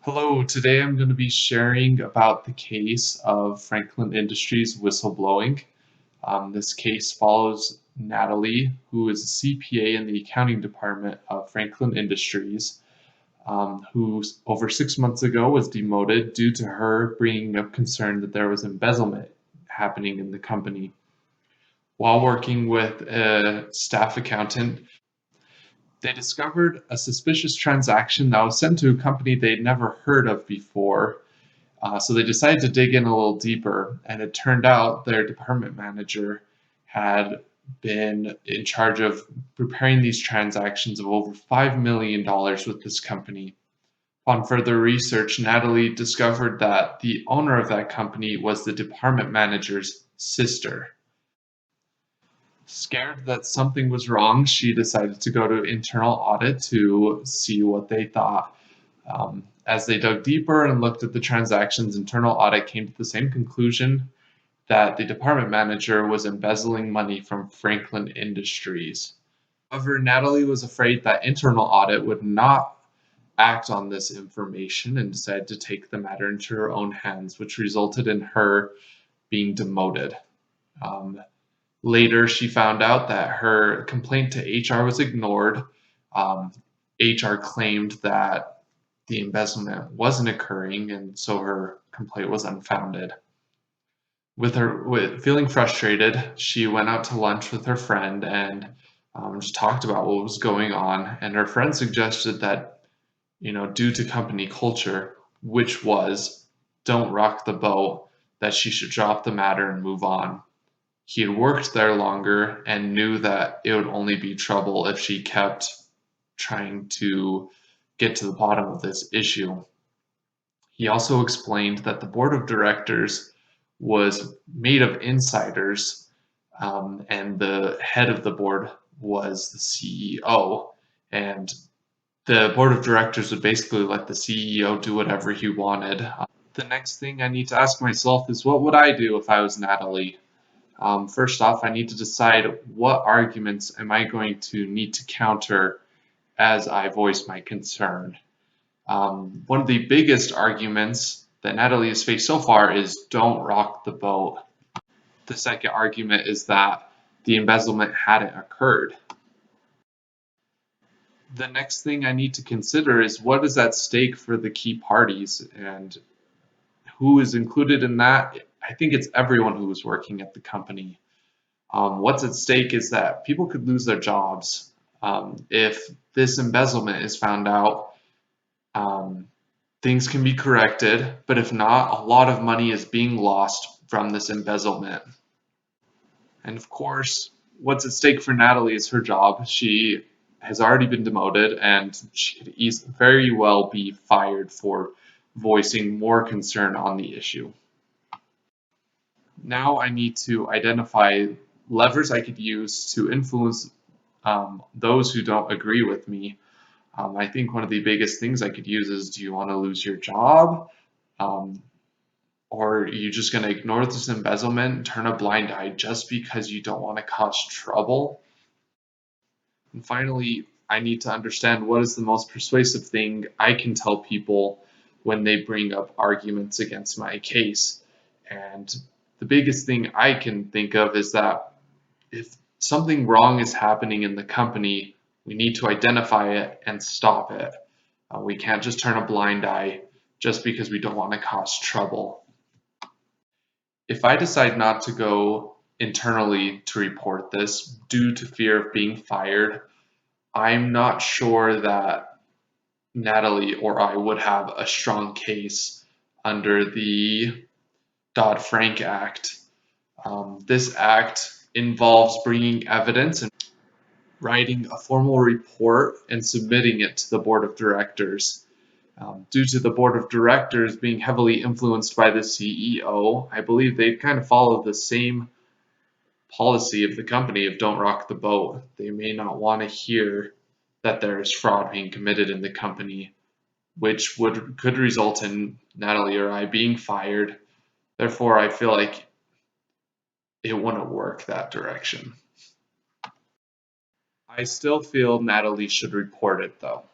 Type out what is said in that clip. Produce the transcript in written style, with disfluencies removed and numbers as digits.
Hello, today I'm going to be sharing about the case of Franklin Industries whistleblowing. This case follows Natalie, who is a CPA in the accounting department of Franklin Industries, who over 6 months ago was demoted due to her bringing up concern that there was embezzlement happening in the company. While working with a staff accountant, they discovered a suspicious transaction that was sent to a company they'd never heard of before. So they decided to dig in a little deeper, and it turned out their department manager had been in charge of preparing these transactions of over $5 million with this company. Upon further research, Natalie discovered that the owner of that company was the department manager's sister. Scared that something was wrong, she decided to go to internal audit to see what they thought. As they dug deeper and looked at the transactions, internal audit came to the same conclusion that the department manager was embezzling money from Franklin Industries. However, Natalie was afraid that internal audit would not act on this information and decided to take the matter into her own hands, which resulted in her being demoted. Um, Later, she found out that her complaint to HR was ignored. Um, HR claimed that the embezzlement wasn't occurring, and so her complaint was unfounded. With feeling frustrated, she went out to lunch with her friend and just talked about what was going on. And her friend suggested that, due to company culture, which was don't rock the boat, that she should drop the matter and move on. He had worked there longer and knew that it would only be trouble if she kept trying to get to the bottom of this issue. He also explained that the board of directors was made of insiders, and the head of the board was the CEO. And the board of directors would basically let the CEO do whatever he wanted. The next thing I need to ask myself is, what would I do if I was Natalie? First off, I need to decide what arguments am I going to need to counter as I voice my concern. One of the biggest arguments that Natalie has faced so far is don't rock the boat. The second argument is that the embezzlement hadn't occurred. The next thing I need to consider is what is at stake for the key parties and who is included in that. I think it's everyone who was working at the company. What's at stake is that people could lose their jobs if this embezzlement is found out. Things can be corrected, but if not, a lot of money is being lost from this embezzlement. And of course, what's at stake for Natalie is her job. She has already been demoted, and she could very well be fired for voicing more concern on the issue. Now I need to identify levers I could use to influence those who don't agree with me. I think one of the biggest things I could use is, do you want to lose your job? Um, or are you just going to ignore this embezzlement and turn a blind eye just because you don't want to cause trouble? And finally, I need to understand what is the most persuasive thing I can tell people when they bring up arguments against my case. And the biggest thing I can think of is that if something wrong is happening in the company, we need to identify it and stop it. We can't just turn a blind eye just because we don't want to cause trouble. If I decide not to go internally to report this due to fear of being fired, I'm not sure that Natalie or I would have a strong case under the Dodd-Frank Act. This act involves bringing evidence and writing a formal report and submitting it to the board of directors. Due to the board of directors being heavily influenced by the CEO, I believe they kind of follow the same policy of the company of don't rock the boat. They may not want to hear that there is fraud being committed in the company, which could result in Natalie or I being fired. Therefore, I feel like it wouldn't work that direction. I still feel Natalie should report it though.